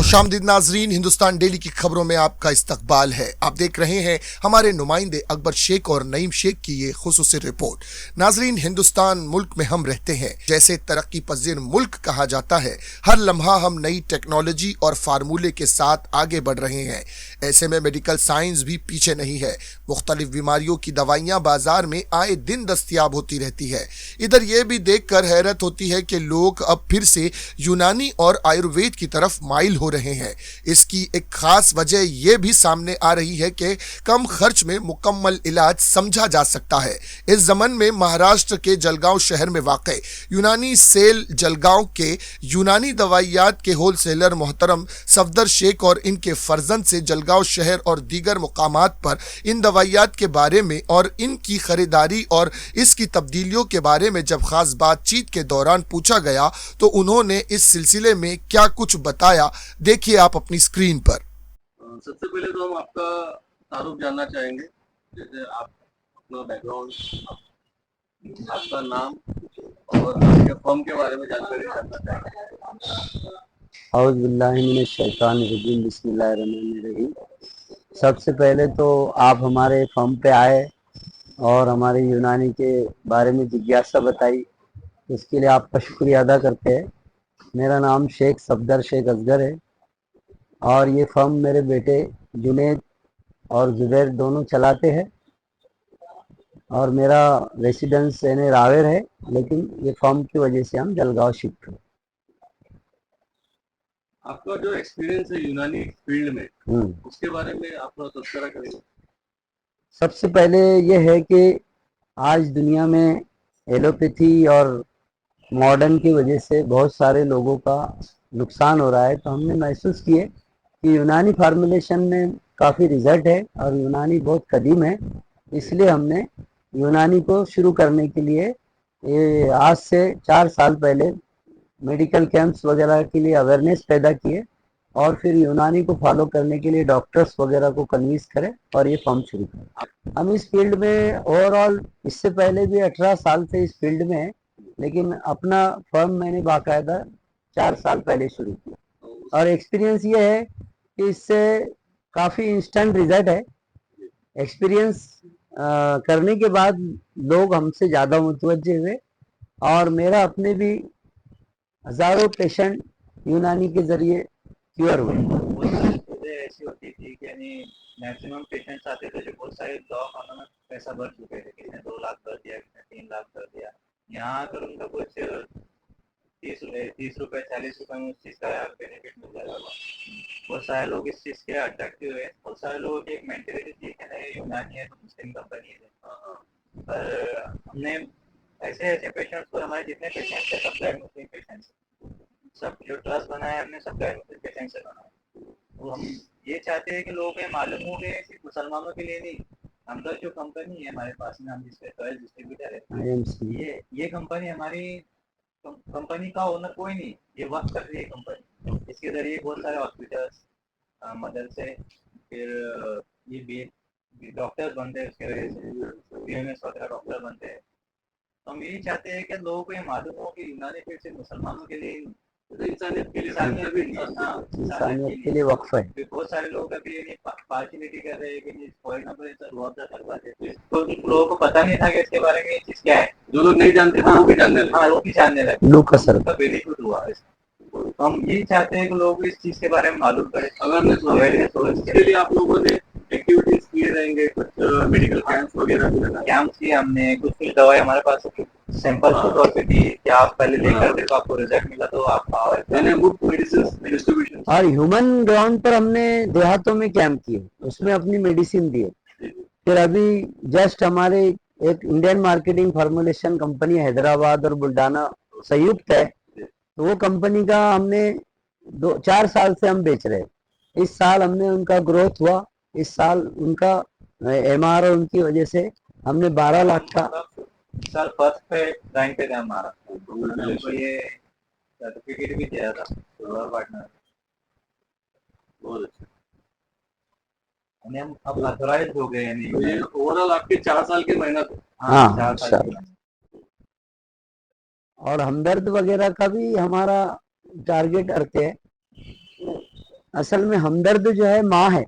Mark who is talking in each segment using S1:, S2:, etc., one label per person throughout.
S1: खुशामदीद नाजरीन, हिंदुस्तान डेली की खबरों में आपका इस्तकबाल है। आप देख रहे हैं हमारे नुमाइंदे अकबर शेख और नईम शेख की ये खुसूसी रिपोर्ट। नाजरीन, हिंदुस्तान मुल्क में हम रहते हैं, जैसे तरक्की पजीर मुल्क कहा जाता है। हर लम्हा हम नई टेक्नोलॉजी और फार्मूले के साथ आगे बढ़ रहे हैं। ऐसे में मेडिकल साइंस भी पीछे नहीं है। मुख्तलिफ बीमारियों की दवाइयाँ बाजार में आए दिन दस्तयाब होती रहती है। इधर ये भी देख कर हैरत होती है कि लोग अब फिर से यूनानी और आयुर्वेद की तरफ माइल हो रहे हैं। इसकी एक खास वजह यह भी सामने आ रही है कि कम खर्च में मुकम्मल इलाज समझा जा सकता है। इस जमन में महाराष्ट्र के जलगांव शहर में वाक़ यूनानी सेल जलगांव के यूनानी दवाइयात के होलसेलर मोहतरम सफदर शेख और इनके फर्जंद से जलगांव शहर और दीगर मुकामात पर इन दवाइयात के बारे में और इनकी खरीदारी और इसकी तब्दीलियों के बारे में जब खास बातचीत के दौरान पूछा गया तो उन्होंने इस सिलसिले में क्या कुछ बताया, देखिए आप अपनी स्क्रीन पर।
S2: सबसे पहले तो हम आपका तारुफ जानना चाहेंगे, जैसे आप अपना बैकग्राउंड, आपका नाम और आपके फर्म के बारे में जानकारी जानना चाहेंगे।
S3: औज़ु बिल्लाहि मिनश शैतानिर रजीम, बिस्मिल्लाहिर्रहमानिर्रहीम। सबसे पहले तो आप हमारे फर्म पे आए और हमारे यूनानी के बारे में जिज्ञासा बताई, इसके लिए आपका शुक्रिया अदा करते हैं। मेरा नाम शेख सफदर शेख असगर है और ये फर्म मेरे बेटे जुनेद और जुबैर दोनों चलाते हैं और मेरा रेसिडेंस यानी रावेर है, लेकिन ये फर्म की वजह से हम जलगांव शिफ्ट हुए।
S2: आपका जो एक्सपीरियंस है यूनानी फील्ड में, उसके बारे में आप थोड़ा तज़किरा करेंगे।
S3: सबसे पहले ये है कि आज दुनिया में एलोपैथी और मॉडर्न की वजह से बहुत सारे लोगों का नुकसान हो रहा है, तो हमने महसूस किए कि यूनानी फार्मुलेशन में काफ़ी रिजल्ट है और यूनानी बहुत कदीम है, इसलिए हमने यूनानी को शुरू करने के लिए ये आज से 4 साल पहले मेडिकल कैंप्स वगैरह के लिए अवेयरनेस पैदा किए और फिर यूनानी को फॉलो करने के लिए डॉक्टर्स वगैरह को कन्विंस करें और ये फॉर्म शुरू करें। हम इस फील्ड में ओवरऑल इससे पहले भी 18 साल से इस फील्ड में है, लेकिन अपना फर्म मैंने बाकायदा 4 साल पहले शुरू किया और एक्सपीरियंस ये है कि इससे काफ़ी इंस्टेंट रिजल्ट है। एक्सपीरियंस करने के बाद लोग हमसे ज़्यादा मुतवज्जे हुए और मेरा अपने भी हज़ारों पेशेंट यूनानी के ज़रिए क्योर हुए।
S4: ऐसी होती थी कि यानी मैक्सिमम पेशेंट्स आते थे जो बहुत सारे दवाखानों में पैसा भर चुके थे, किसी ने 2 लाख कर दिया, किसी ने 3 लाख कर दिया। यहाँ आकर उनका कुछ 30 रुपए 40 रुपए में उस चीज़ का बेनिफिट मिल जाएगा। बहुत सारे लोग इस चीज़ के अट्रैक्टिव हुए। बहुत सारे लोगों की एक मेंटेलिटी थी कि यूनानी है तो मुस्लिम कंपनी है, पर हमने ऐसे ऐसे पेशेंट्स को, हमारे जितने पेशेंट्स थे सब गैर मुस्लिम पेशेंट्स, सब जो ट्रस्ट बनाया हमने सब गैर मुस्लिम पेशेंट से बनाया। तो हम ये चाहते हैं कि लोगों को मालूम हो गए सिर्फ मुसलमानों के लिए नहीं, हमारा जो कंपनी है हमारे पास में, हम जिसके चॉइस डिस्ट्रीब्यूटर है, ये कंपनी हमारी कंपनी का ओनर कोई नहीं, ये वर्क कर रही है कंपनी। इसके जरिए बहुत सारे हॉस्पिटल्स, मदरसे, फिर ये भी डॉक्टर्स बनते हैं, उसके वजह से बीएमएस वगैरह डॉक्टर बनते हैं। तो हम यही चाहते हैं कि लोगों को ये मालूम हो कि यूनानी फिर सिर्फ मुसलमानों के लिए, इंसानियत के लिए वक्फ है। बहुत सारे लोग अभी पार्शियलिटी कर रहे हैं कि फॉर एग्जाम्पल तो लोगों को पता नहीं था कि इसके बारे में ये चीज क्या है, जो लोग नहीं जानते थे वो भी जानने लगे। हाँ, वो भी जानने लगे, लोग का सर बेनिफिट हुआ। हम यही चाहते हैं कि लोग इस चीज के बारे में मालूम करें, अवेयरनेस हो। इसके लिए आप लोगों ने एक्टिविटीज किए रहेंगे, कुछ मेडिकल कैंप्स वगैरह कैंप्स किए हमने, कुछ दवाई हमारे पास सैंपल के तौर पे दी कि आप पहले लेकर थे तो आपको रिजल्ट मिला तो आप मेडिसिन डिस्ट्रीब्यूशन। और ह्यूमन ग्राउंड पर हमने देहातों में कैंप किए, उसमें अपनी मेडिसिन दिए। फिर अभी जस्ट हमारे एक Indian marketing formulation company Hyderabad और बुल्डाना संयुक्त है, तो वो कंपनी का हमने 4 साल से हम बेच रहे हैं। इस साल हमने उनका ग्रोथ हुआ, इस साल उनका एमआर उनकी वजह से हमने 12 लाख का सर फर्स्ट पे रैंक पे था हमारा, तो ये सर्टिफिकेट भी दिया था पार्टनर। बहुत अच्छा, हम अब ऑथराइज हो गए हैं।
S2: ओवरऑल आपके 4 साल की मेहनत।
S3: हाँ, 4 साल। और हमदर्द वगैरह का भी हमारा टारगेट करते हैं असल में हमदर्द जो है माँ है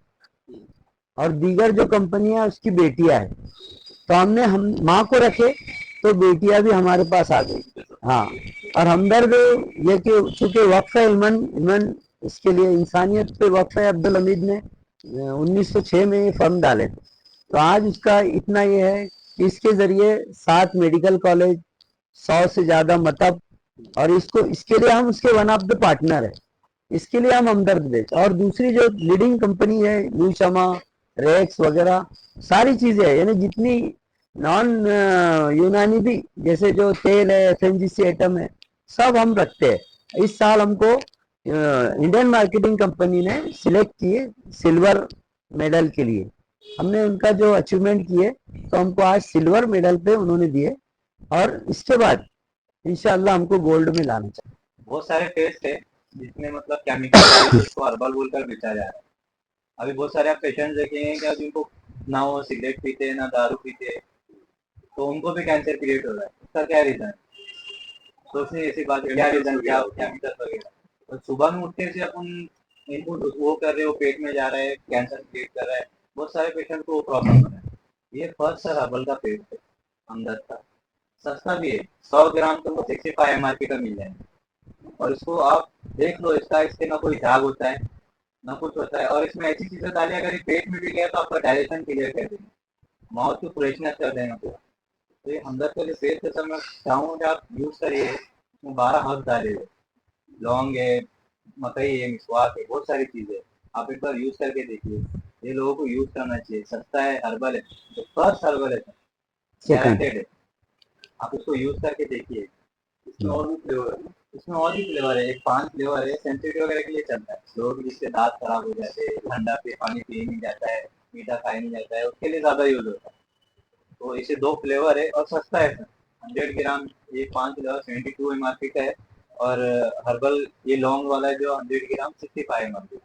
S3: और दीगर जो कंपनियां उसकी बेटियां है, तो हमने हम माँ को रखे तो बेटियां भी हमारे पास आ गई। हाँ, और हमदर्द ये कि चूंकि वक्फ है इमन इसके लिए इंसानियत पे वक्फ है, अब्दुल हमीद ने 1906 में ये फर्म डाले, तो आज उसका इतना ये है कि इसके जरिए 7 मेडिकल कॉलेज, 100 से ज्यादा मकतब, और इसके लिए हम उसके वन ऑफ द पार्टनर है, इसके लिए हम हमदर्द बेच। और दूसरी जो लीडिंग कंपनी है यूशमा, रेक्स वगैरह सारी चीजें है, यानी जितनी नॉन यूनानी भी जैसे जो तेल है, एफएमजीसी आइटम है, सब हम रखते हैं। इस साल हमको इंडियन मार्केटिंग कंपनी ने सिलेक्ट किए सिल्वर मेडल के लिए। हमने उनका जो अचीवमेंट किए तो हमको आज सिल्वर मेडल पे उन्होंने दिए, और इसके बाद इंशाल्लाह हमको गोल्ड में लाना चाहिए।
S4: बहुत सारे टेस्ट है जिसमें मतलब केमिकल उसको हर्बल बोलकर बेचा जा रहा है। अभी बहुत सारे आप पेशेंट देखेंगे क्या जिनको ना वो सिगरेट पीते ना दारू पीते, तो उनको भी कैंसर क्रिएट हो रहा है। उसका क्या रीजन है? सोचने ऐसी बात है, क्या रीजन, क्या केमिकल वगैरह। तो सुबह में उठने से अपन इनको वो कर रहे हो, पेट में जा रहा है, कैंसर क्रिएट कर रहा है। बहुत सारे पेशेंट को प्रॉब्लम हो रहा है। ये फर्स्ट सर हर्बल का पेस्ट है हमदर्द का, सस्ता भी है, 100 ग्राम तुमको 65 MRP का मिल जाएगा। और इसको आप देख लो, इसके ना कोई दाग होता है ना कुछ होता है। और इसमें ऐसी चीजें डाली, अगर ये पेट में भी गया तो आपका डायजेशन क्लियर कर देंगे, माउथ की फ्रेशनेस कर देंगे पूरा। तो ये हमदर्द का जो पेस्ट है सर, मैं चाहूँगा कि आप यूज करिए। इसमें 12 हर्ब डाले हुए, लौंग है, मकई है, मिसवाक है, बहुत सारी चीजें। आप एक बार यूज करके देखिए, ये लोगों को यूज करना चाहिए। सस्ता है, हर्बल है, तो फर्स्ट हर्बल है, गारंटेड है। आप उसको यूज करके देखिए। इसमें और भी फ्लेवर है, एक 5 फ्लेवर है। सेंसिटिव वगैरह के लिए चलता है, लोग जिससे दांत खराब हो जाते हैं, ठंडा पे पानी पी नहीं जाता है, मीठा खाया नहीं जाता है, उसके लिए ज्यादा यूज होता है। तो इसे 2 फ्लेवर है और सस्ता है सर। 100 ग्राम ये 5 फ्लेवर 72 MRP का है। और हर्बल ये लॉन्ग वाला है जो 100 ग्राम 65 MRP,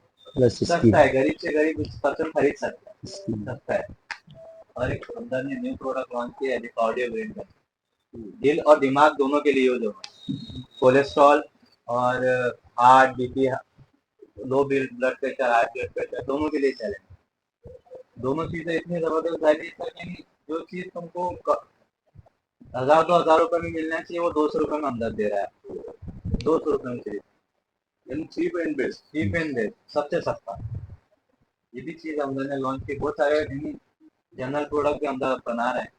S4: सस्ता है। गरीब से गरीब पर्सन खरीद सकता है, सस्ता है। और एक हमदर्द ने न्यू प्रोडक्ट लॉन्च किया है कार्डियो ब्रेन का, दिल और दिमाग दोनों के लिए यूज होगा। कोलेस्ट्रॉल और heart, BP, low blood pressure, high blood pressure, दोनों के लिए चलेगा। दोनों चीजें इतनी जबरदस्त डाली है, जो चीज तुमको 1000-2000 रुपए में मिलना चाहिए वो 200 रुपए में हमदर्द दे रहा है। 200 रुपए में चाहिए, चीप एंड बेस्ट, सबसे सस्ता। ये भी चीज हमदर्द ने लॉन्च की। बहुत सारे जनरल प्रोडक्ट भी हमदर्द बना रहे हैं।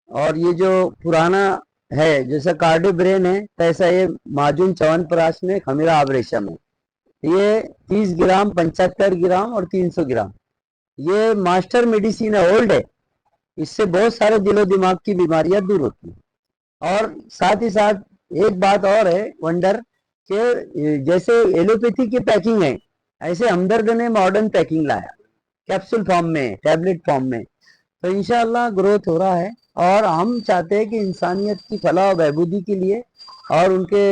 S3: और ये जो पुराना है जैसा कार्डियो ब्रेन है, तैसा ये माजून च्यवनप्राश में खमीरा आबरेशम है। ये 30 ग्राम, 75 ग्राम और 300 ग्राम, ये मास्टर मेडिसिन है, ओल्ड है। इससे बहुत सारे दिलो दिमाग की बीमारियां दूर होती हैं। और साथ ही साथ एक बात और है वंडर कि जैसे एलोपैथी की पैकिंग है, ऐसे हमदर्द ने मॉडर्न पैकिंग लाया, कैप्सूल फॉर्म में, टैबलेट फॉर्म में। तो इंशाल्लाह ग्रोथ हो रहा है, और हम चाहते हैं कि इंसानियत की फलाह और बहबूदी के लिए और उनके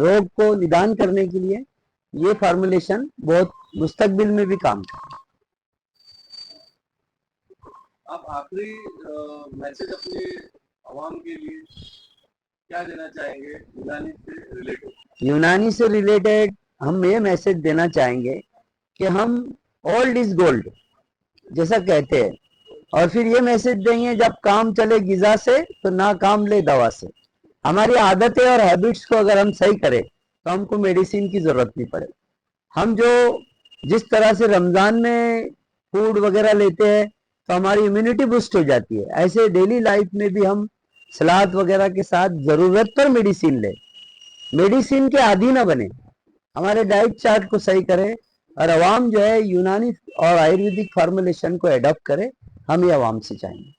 S3: रोग को निदान करने के लिए ये फार्मूलेशन बहुत मुस्तकबिल में भी काम करे।
S2: आप आखिरी मैसेज अपने आवाम के लिए क्या देना चाहेंगे
S3: यूनानी से रिलेटेड हम ये मैसेज देना चाहेंगे कि हम ओल्ड इज गोल्ड जैसा कहते हैं, और फिर ये मैसेज देंगे जब काम चले गिजा से तो ना काम ले दवा से। हमारी आदतें और हैबिट्स को अगर हम सही करें तो हमको मेडिसिन की जरूरत नहीं पड़े। हम जो जिस तरह से रमजान में फूड वगैरह लेते हैं तो हमारी इम्यूनिटी बूस्ट हो जाती है, ऐसे डेली लाइफ में भी हम सलाद वगैरह के साथ जरूरत पर मेडिसिन ले, मेडिसिन के आदी ना बने, हमारे डाइट चार्ट को सही करें, और अवाम जो है यूनानी और आयुर्वेदिक फार्मुलेशन को एडॉप्ट करे। हम ये अवाम से चाहेंगे।